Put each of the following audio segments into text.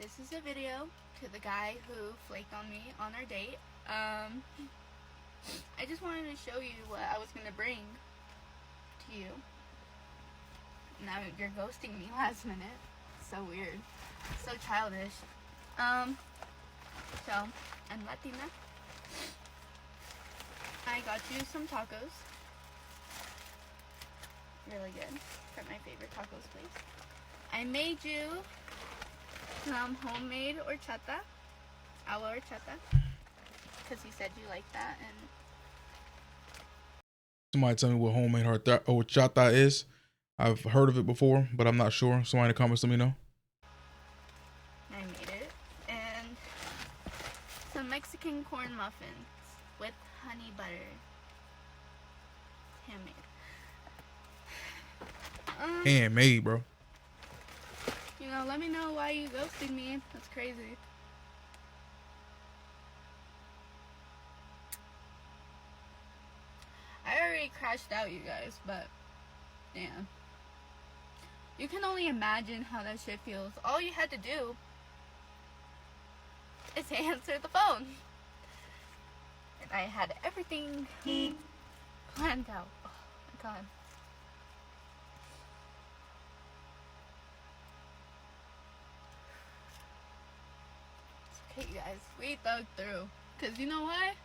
This is a video to the guy who flaked on me on our date. I just wanted to show you what I was going to bring to you. Now you're ghosting me last minute. So weird. So childish. So, I'm Latina. I got you some tacos. Really good. From my favorite tacos place. I made you some homemade horchata. Agua horchata. Because you said you liked that. And Somebody tell me what homemade horchata is. I've heard of it before, but I'm not sure. Somebody in the comments let me know. I made it. And some Mexican corn muffins with honey butter. Handmade. Handmade, bro. You know, let me know why you ghosted me. That's crazy. I already crashed out, you guys, but damn. You can only imagine how that shit feels. All you had to do is answer the phone. And I had everything planned out. Oh my god. It's okay, you guys. We thugged through. Because you know what?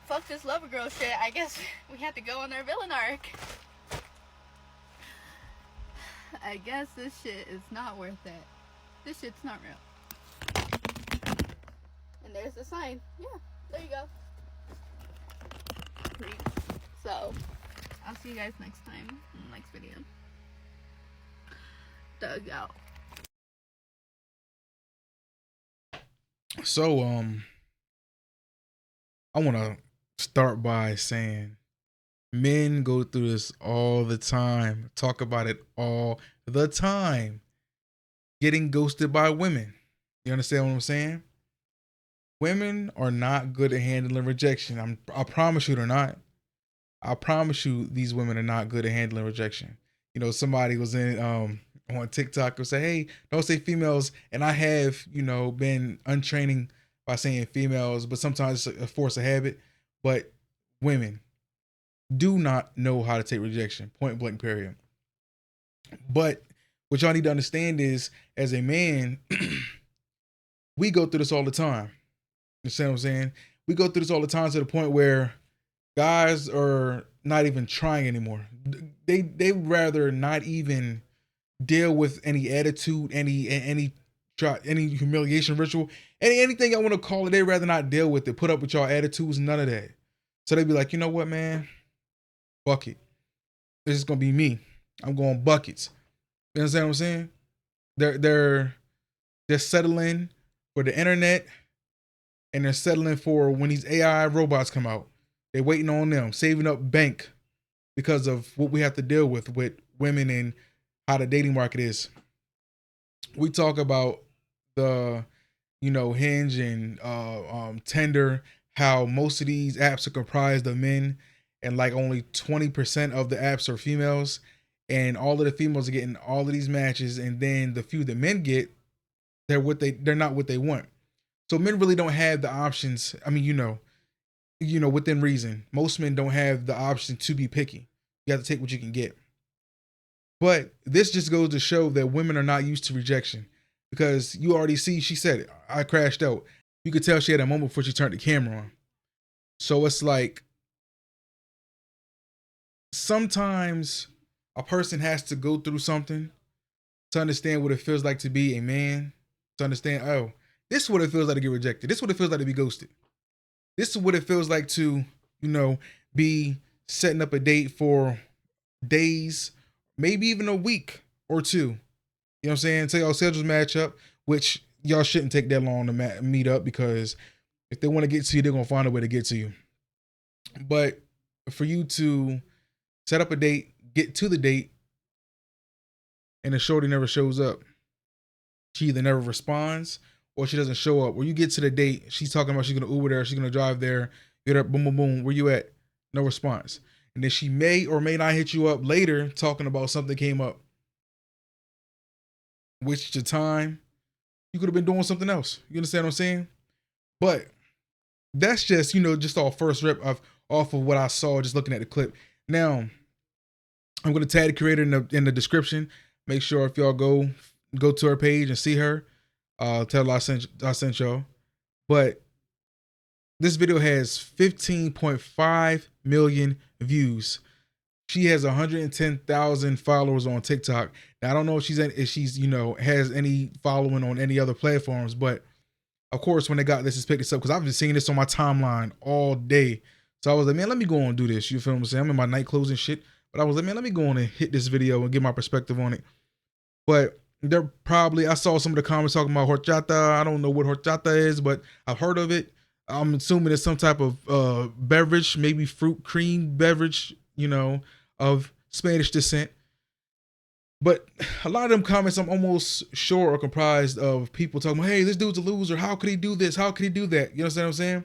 Fuck this lover girl shit. I guess we had to go on our villain arc. I guess this shit is not worth it. This shit's not real. And there's the sign. Yeah, there you go. So, I'll see you guys next time in the next video. Dug out. So, I want to start by saying men go through this all the time. Talk about it all the time. Getting ghosted by women. You understand what I'm saying? Women are not good at handling rejection. I promise you they're not. I promise you these women are not good at handling rejection. You know, somebody was in on TikTok and say, hey, don't say females. And I have, been untraining by saying females, but sometimes it's a force of habit. But women do not know how to take rejection, point blank, period. But what y'all need to understand is, as a man, we go through this all the time. You see what I'm saying? We go through this all the time to the point where guys are not even trying anymore. They rather not even deal with any attitude, any humiliation ritual, anything I want to call it. They rather not deal with it. Put up with y'all attitudes, none of that. So they be like, you know what, man? Fuck it. This is gonna be me. I'm going buckets. You understand what I'm saying? They're settling for the internet, and they're settling for when these AI robots come out. They're waiting on them, saving up bank because of what we have to deal with women and how the dating market is. We talk about the, Hinge and Tinder, how most of these apps are comprised of men, and like only 20% of the apps are females, and all of the females are getting all of these matches, and then the few that men get, they're not what they want. So men really don't have the options. I mean, within reason, most men don't have the option to be picky. You have to take what you can get. But this just goes to show that women are not used to rejection, because you already see, she said it, I crashed out. You could tell she had a moment before she turned the camera on. So it's like, sometimes a person has to go through something to understand what it feels like to be a man, to understand, oh, this is what it feels like to get rejected. This is what it feels like to be ghosted. This is what it feels like to, be setting up a date for days, maybe even a week or two. You know what I'm saying? Until y'all schedules match up, which y'all shouldn't take that long to meet up, because if they want to get to you, they're going to find a way to get to you. But for you to set up a date, get to the date, and the shorty never shows up, she either never responds or she doesn't show up. Or you get to the date, she's talking about she's going to Uber there, she's going to drive there, get her, boom, boom, boom, where you at? No response. And then she may or may not hit you up later talking about something came up. Waste your time, You could have been doing something else. You understand what I'm saying? But that's just, just all first rip off of what I saw just looking at the clip. Now, I'm gonna tag the creator in the description. Make sure if y'all go to her page and see her, tell her I sent y'all. But this video has 15.5 million views. She has 110,000 followers on TikTok. Now I don't know if she's has any following on any other platforms, but of course when they got this, is picked this up because I've been seeing this on my timeline all day. So I was like, man, let me go on and do this. You feel what I'm saying? I'm in my night clothes and shit, but I was like, man, let me go on and hit this video and get my perspective on it. But I saw some of the comments talking about horchata. I don't know what horchata is, but I've heard of it. I'm assuming it's some type of beverage, maybe fruit cream beverage, of Spanish descent. But a lot of them comments, I'm almost sure, are comprised of people talking about, hey, this dude's a loser. How could he do this? How could he do that? You understand what I'm saying?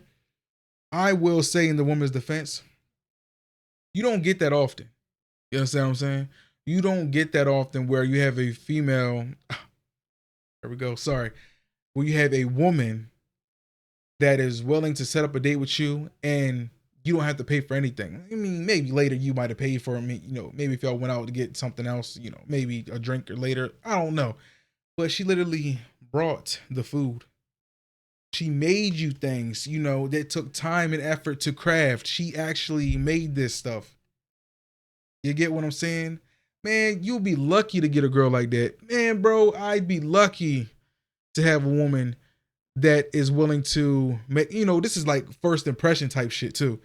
I will say in the woman's defense, you don't get that often. You understand what I'm saying? You don't get that often where you have a female, there we go, sorry, where you have a woman that is willing to set up a date with you and you don't have to pay for anything. I mean, maybe later you might have paid for me, maybe if y'all went out to get something else, maybe a drink or later. I don't know. But she literally brought the food. She made you things, that took time and effort to craft. She actually made this stuff. You get what I'm saying? Man, you'll be lucky to get a girl like that. Man, bro, I'd be lucky to have a woman that is willing to make, this is like first impression type shit too.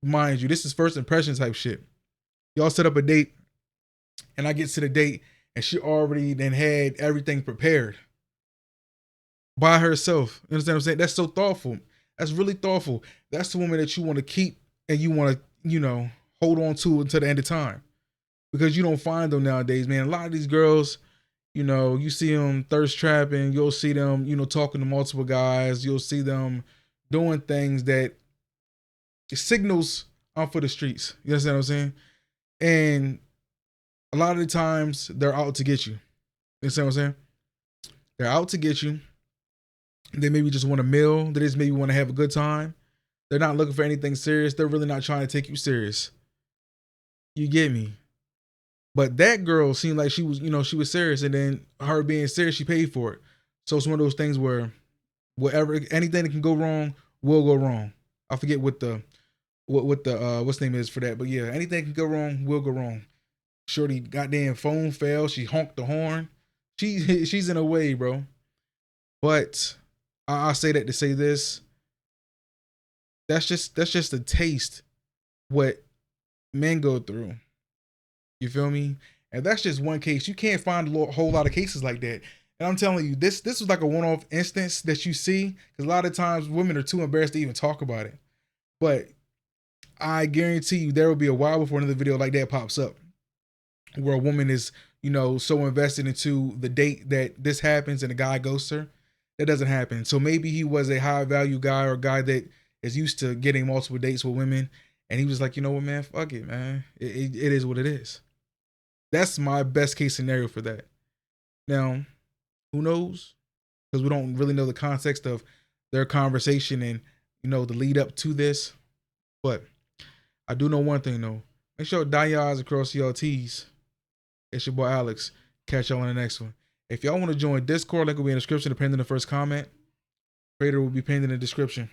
Mind you, this is first impression type shit. Y'all set up a date and I get to the date and she already then had everything prepared by herself. You understand what I'm saying? That's so thoughtful. That's really thoughtful. That's the woman that you want to keep and you want to, hold on to until the end of time. Because you don't find them nowadays, man. A lot of these girls, you see them thirst trapping. You'll see them, talking to multiple guys. You'll see them doing things that signals out for the streets. You understand what I'm saying? And a lot of the times they're out to get you. You understand what I'm saying? They're out to get you. They maybe just want a meal. They just maybe want to have a good time. They're not looking for anything serious. They're really not trying to take you serious. You get me? But that girl seemed like she was, she was serious, and then her being serious, she paid for it. So it's one of those things where anything that can go wrong will go wrong. I forget what the what's the name is for that, but yeah, anything can go wrong will go wrong. Shorty goddamn phone fell. She honked the horn. She's in a way, bro. But I say that to say this. That's just a taste what men go through. You feel me? And that's just one case. You can't find a whole lot of cases like that. And I'm telling you, this was like a one-off instance that you see, because a lot of times women are too embarrassed to even talk about it. But I guarantee you there will be a while before another video like that pops up, where a woman is, so invested into the date that this happens and the guy ghosts her. That doesn't happen. So maybe he was a high value guy or a guy that is used to getting multiple dates with women. And he was like, you know what, man, fuck it, man. It is what it is. That's my best case scenario for that. Now, who knows? Because we don't really know the context of their conversation and, the lead up to this. But I do know one thing, though. Make sure to dye your eyes across your T's. It's your boy Alex. Catch y'all on the next one. If y'all want to join Discord, link will be in the description, depending on the first comment. Creator will be pinned in the description.